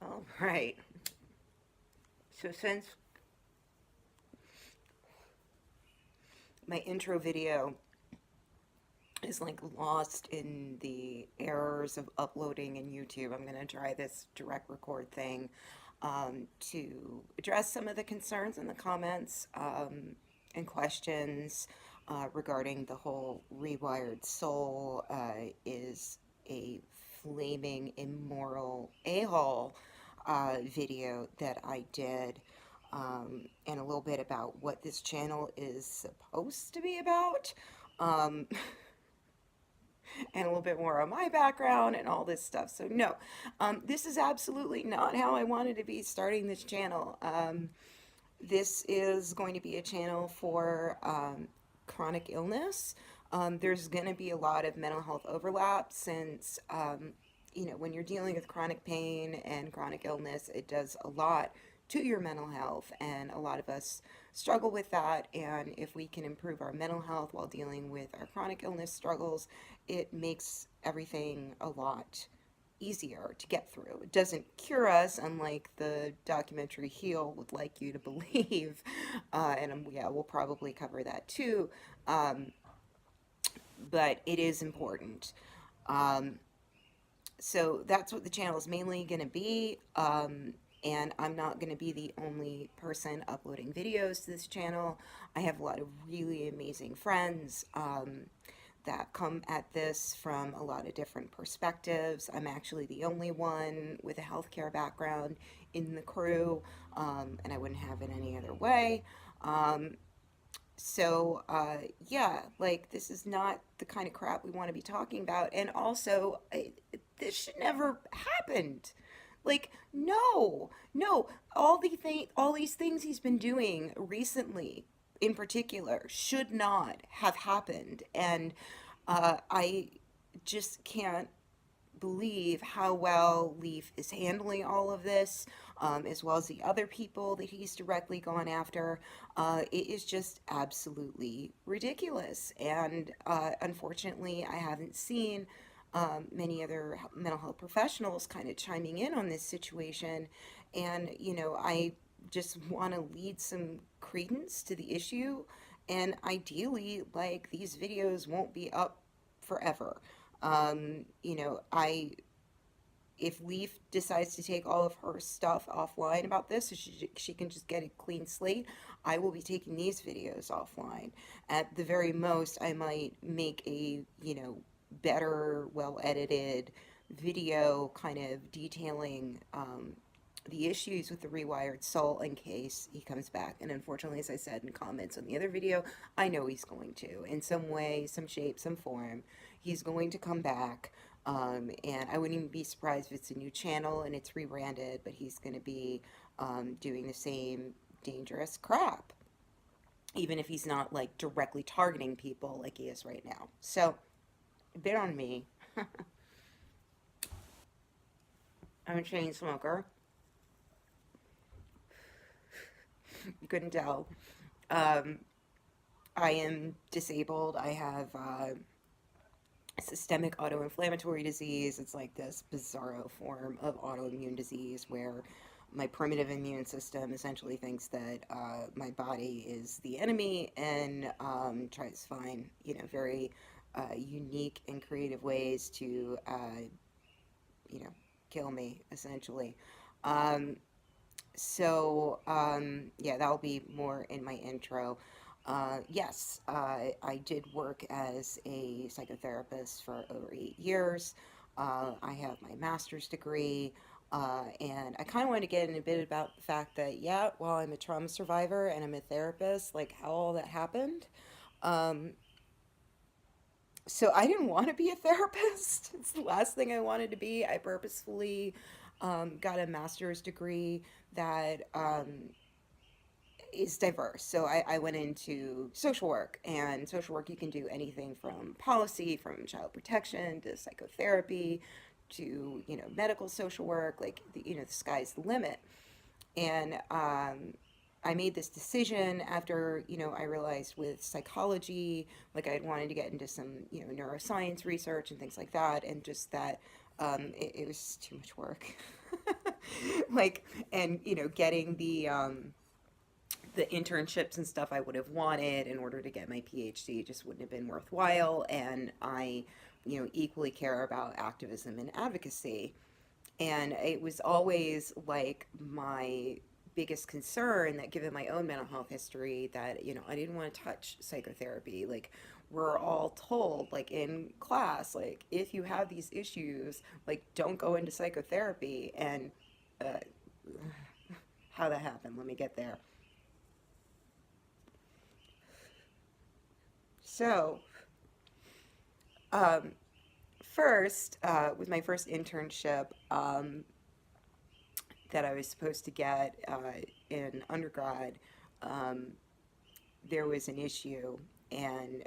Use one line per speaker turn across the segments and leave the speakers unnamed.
All right. So since my intro video is like lost in the errors of uploading in YouTube, I'm going to try this direct record thing to address some of the concerns in the comments and questions regarding the whole Rewired Soul is a flaming immoral a-hole video that I did, and a little bit about what this channel is supposed to be about, um, and a little bit more on my background and all this stuff. So no, this is absolutely not how I wanted to be starting this channel. This is going to be a channel for chronic illness. There's going to be a lot of mental health overlap since, when you're dealing with chronic pain and chronic illness, it does a lot to your mental health, and a lot of us struggle with that. And if we can improve our mental health while dealing with our chronic illness struggles, it makes everything a lot easier to get through. It doesn't cure us, unlike the documentary Heal would like you to believe. Yeah, we'll probably cover that too. Um, but it is important. Um, so that's what the channel is mainly going to be. And I'm not going to be the only person uploading videos to this channel. I have a lot of really amazing friends that come at this from a lot of different perspectives. I'm actually the only one with a healthcare background in the crew, and I wouldn't have it any other way. Um, yeah, like this is not the kind of crap we want to be talking about. And also, this should never happened. Like, no, no, all these things he's been doing recently, in particular, should not have happened. And I just can't believe how well Leaf is handling all of this, as well as the other people that he's directly gone after. It is just absolutely ridiculous. And unfortunately, I haven't seen many other mental health professionals kind of chiming in on this situation. And, I just want to lead some credence to the issue. And ideally, like, these videos won't be up forever. I if Leaf decides to take all of her stuff offline about this, so she can just get a clean slate, I will be taking these videos offline. At the very most, I might make a, better, well edited video kind of detailing the issues with the Rewired Soul in case he comes back. And unfortunately, as I said in comments on the other video, I know he's going to. In some way, some shape, some form, he's going to come back. And I wouldn't even be surprised if it's a new channel and it's rebranded, but he's going to be doing the same dangerous crap, even if he's not like directly targeting people like he is right now. So, bear on me. I'm a chain smoker. You couldn't tell. Um, I am disabled. I have systemic autoinflammatory disease. It's like this bizarro form of autoimmune disease where my primitive immune system essentially thinks that my body is the enemy and tries to find, very unique and creative ways to, you know, kill me, essentially. Um, yeah, that'll be more in my intro. Yes, I did work as a psychotherapist for over 8 years. I have my master's degree, and I kind of wanted to get in a bit about the fact that, yeah, while I'm a trauma survivor and I'm a therapist, like how all that happened. Um, so I didn't want to be a therapist. It's the last thing I wanted to be. I purposefully got a master's degree that is diverse. So I went into social work, and social work you can do anything from policy, from child protection to psychotherapy to medical social work. Like the sky's the limit. And I made this decision after I realized with psychology, like I'd wanted to get into some neuroscience research and things like that, and just that it was too much work. like, and getting the internships and stuff I would have wanted in order to get my PhD just wouldn't have been worthwhile. And I, equally care about activism and advocacy. And it was always like my biggest concern that given my own mental health history that, I didn't want to touch psychotherapy. Like we're all told like in class, like if you have these issues, like don't go into psychotherapy. And uh, how that happened, let me get there. So, um, first, with my first internship, that I was supposed to get in undergrad, um, there was an issue, and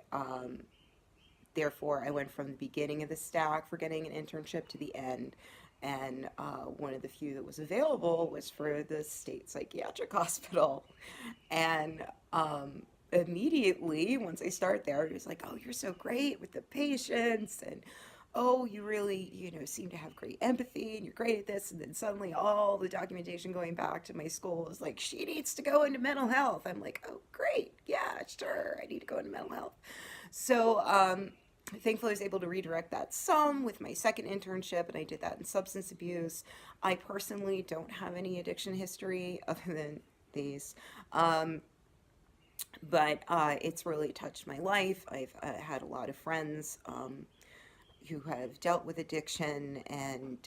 therefore I went from the beginning of the stack for getting an internship to the end. And one of the few that was available was for the state psychiatric hospital. And immediately, once I start there, it was like, oh, you're so great with the patients, and oh, you really, seem to have great empathy, and you're great at this. And then suddenly, all the documentation going back to my school is like, she needs to go into mental health. I'm like, oh, great, yeah, sure, I need to go into mental health. So, thankfully, I was able to redirect that some with my second internship, and I did that in substance abuse. I personally don't have any addiction history other than these. Um, but it's really touched my life. I've had a lot of friends who have dealt with addiction, and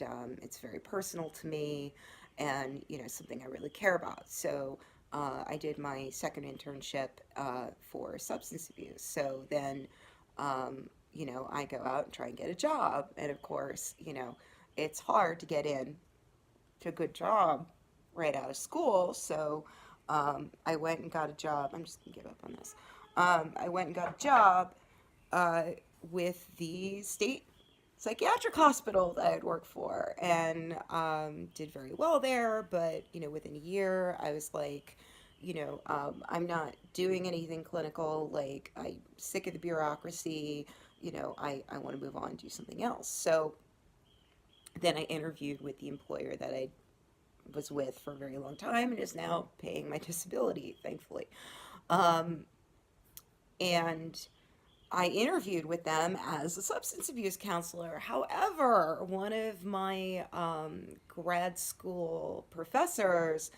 it's very personal to me, and something I really care about. So I did my second internship for substance abuse. So then, I go out and try and get a job, and of course, it's hard to get in to a good job right out of school. So I went and got a job. I'm just gonna give up on this. I went and got a job uh, with the state psychiatric hospital that I'd worked for, and did very well there. But within a year, I was like, I'm not doing anything clinical. Like I'm sick of the bureaucracy. I want to move on and do something else. So then I interviewed with the employer that I was with for a very long time and is now paying my disability, thankfully. Um, and I interviewed with them as a substance abuse counselor. However, one of my grad school professors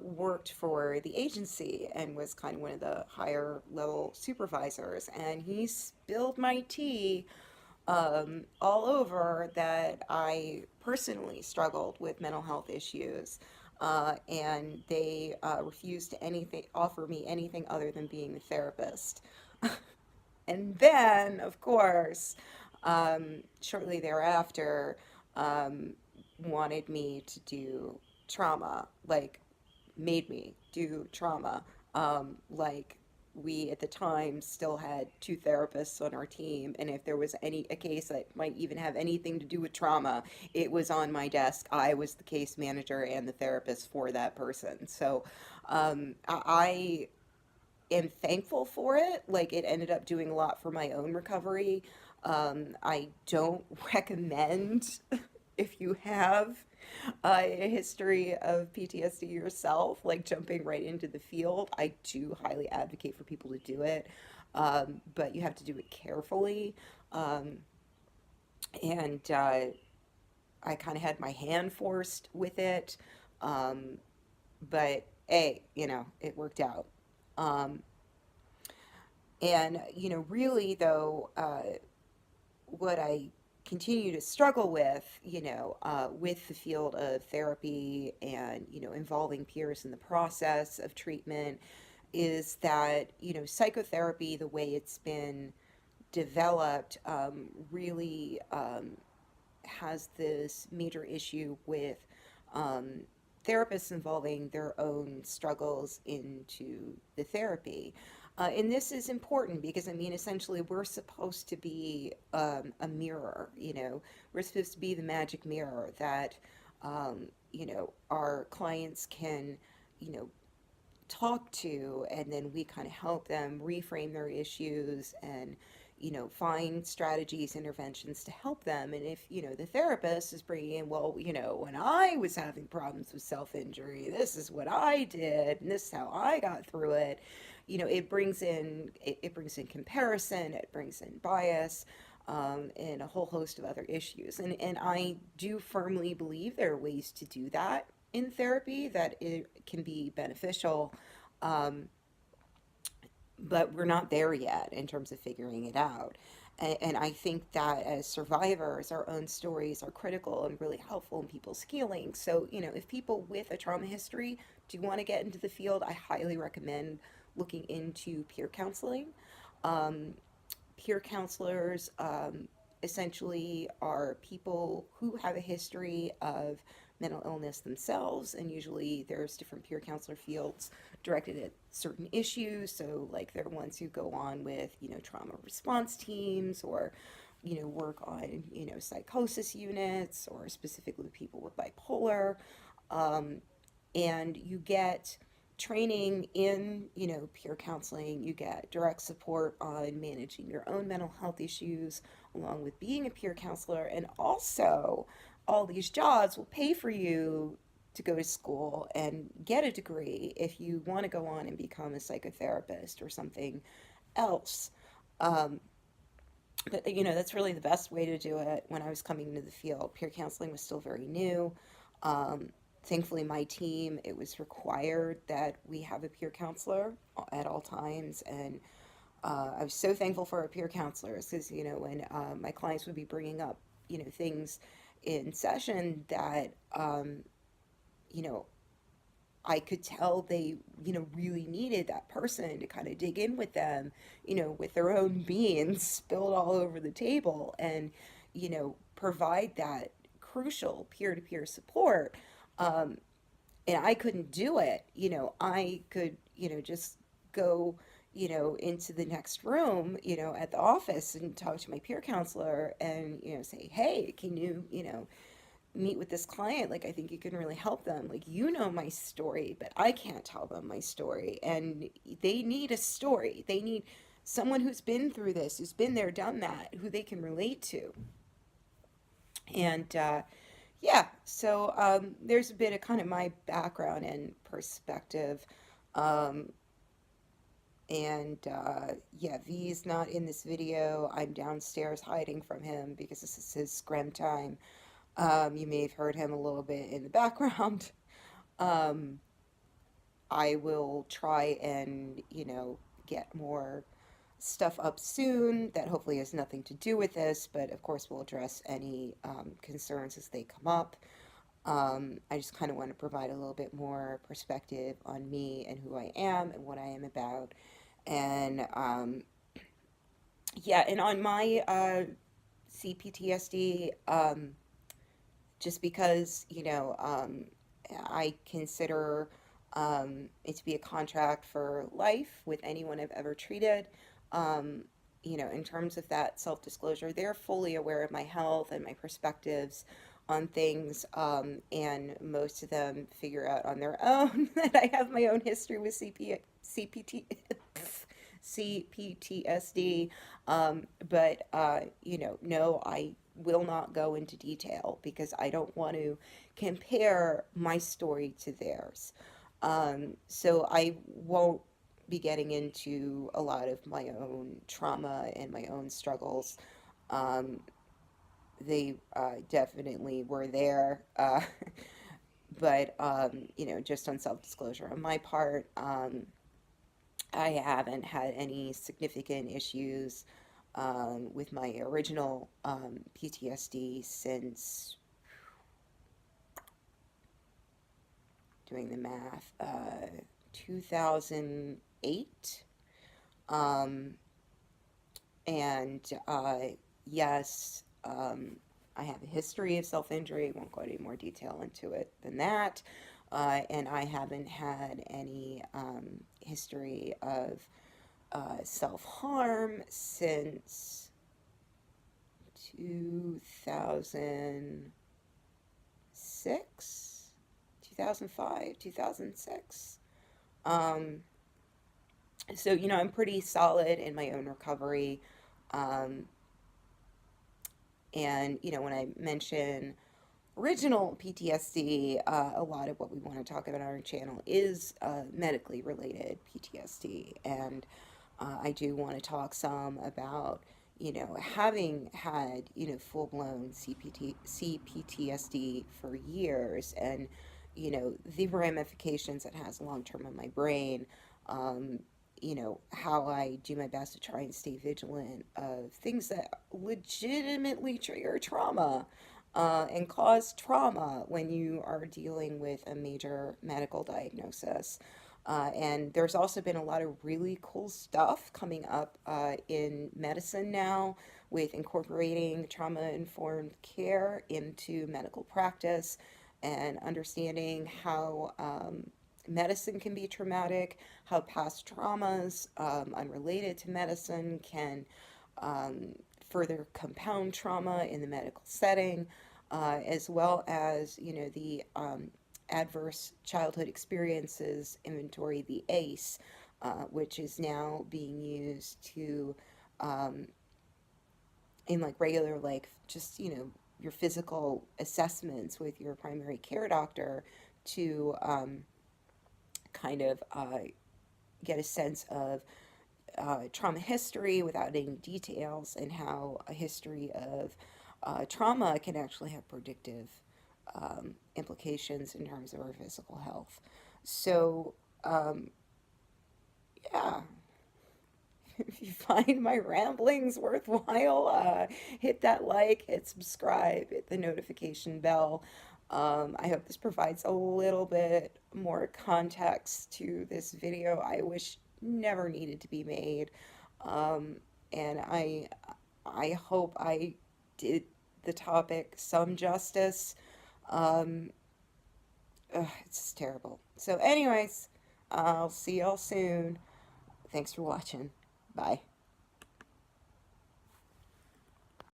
worked for the agency and was kind of one of the higher level supervisors. And he spilled my tea all over that I personally struggled with mental health issues. And they refused to anything offer me anything other than being the therapist. And then, of course, shortly thereafter, um, wanted me to do trauma, like made me do trauma. Like we at the time still had two therapists on our team, and if there was any a case that might even have anything to do with trauma, it was on my desk. I was the case manager and the therapist for that person. So I am thankful for it. Like it ended up doing a lot for my own recovery. I don't recommend if you have a history of PTSD yourself, like jumping right into the field. I do highly advocate for people to do it, but you have to do it carefully. Um, and I kind of had my hand forced with it, um, but hey, it worked out. Um, And, really though, what I continue to struggle with the field of therapy and, involving peers in the process of treatment is that, psychotherapy, the way it's been developed, really has this major issue with um, therapists involving their own struggles into the therapy. And this is important because, I mean, essentially, we're supposed to be a mirror, we're supposed to be the magic mirror that, our clients can, you know, talk to, and then we kind of help them reframe their issues and, find strategies, interventions to help them. And if, the therapist is bringing in, well, when I was having problems with self-injury, this is what I did, and this is how I got through it. It brings in comparison, it brings in bias, and a whole host of other issues. And I do firmly believe there are ways to do that in therapy, that it can be beneficial. Um, but we're not there yet in terms of figuring it out. And I think that as survivors, our own stories are critical and really helpful in people's healing. So, if people with a trauma history do want to get into the field, I highly recommend looking into peer counseling. Um, Peer counselors essentially are people who have a history of mental illness themselves, and usually there's different peer counselor fields directed at certain issues. So, like, they're ones who go on with, trauma response teams, or, work on, psychosis units, or specifically people with bipolar. Um, and you get training in, peer counseling. You get direct support on managing your own mental health issues along with being a peer counselor. And also, all these jobs will pay for you to go to school and get a degree if you want to go on and become a psychotherapist or something else. um, but that's really the best way to do it. When I was coming into the field, peer counseling was still very new. um, Thankfully, my team, it was required that we have a peer counselor at all times. And I was so thankful for our peer counselors, because when my clients would be bringing up things in session that you know I could tell they, really needed that person to kind of dig in with them, with their own beans spilled all over the table, and, provide that crucial peer to peer support. Um, and I couldn't do it. I could, just go, into the next room, at the office, and talk to my peer counselor and, say, hey, can you, meet with this client? Like, I think you can really help them. Like, my story, but I can't tell them my story. And they need a story. They need someone who's been through this, who's been there, done that, who they can relate to. And yeah, so there's a bit of kind of my background and perspective. Um, and yeah, V's not in this video. I'm downstairs hiding from him because this is his scrim time. You may have heard him a little bit in the background. Um, I will try and, get more stuff up soon that hopefully has nothing to do with this, but of course we'll address any concerns as they come up. I just kind of want to provide a little bit more perspective on me and who I am and what I am about. And yeah, and on my CPTSD, just because, I consider it to be a contract for life with anyone I've ever treated. Um, in terms of that self disclosure, they're fully aware of my health and my perspectives on things, and most of them figure out on their own that I have my own history with CPT, CPTSD. But, no, I will not go into detail because I don't want to compare my story to theirs. So I won't be getting into a lot of my own trauma and my own struggles. Um, they definitely were there. But, just on self disclosure on my part, I haven't had any significant issues with my original PTSD since, doing the math, 2008. Um, and yes, I have a history of self injury. Won't go into any more detail into it than that. And I haven't had any history of self harm since 2006, 2005, 2006. Um, so, I'm pretty solid in my own recovery. Um, and, you know, when I mention original PTSD, a lot of what we want to talk about on our channel is medically related PTSD. And I do want to talk some about, you know, having had, you know, full blown CPTSD for years, and, you know, the ramifications it has long term on my brain. Um, you know, how I do my best to try and stay vigilant of things that legitimately trigger trauma and cause trauma when you are dealing with a major medical diagnosis. And there's also been a lot of really cool stuff coming up in medicine now with incorporating trauma informed care into medical practice and understanding how medicine can be traumatic, how past traumas unrelated to medicine can um, further compound trauma in the medical setting, as well as, you know, the adverse childhood experiences inventory, the ACE, which is now being used to in like regular, like just, you know, your physical assessments with your primary care doctor to kind of get a sense of trauma history without any details, and how a history of trauma can actually have predictive implications in terms of our physical health. So, yeah, if you find my ramblings worthwhile, hit that like, hit subscribe, hit the notification bell. I hope this provides a little bit more context to this video I wish never needed to be made. Um, and I hope I did the topic some justice. Um, it's just terrible. So anyways, I'll see y'all soon. Thanks for watching. Bye.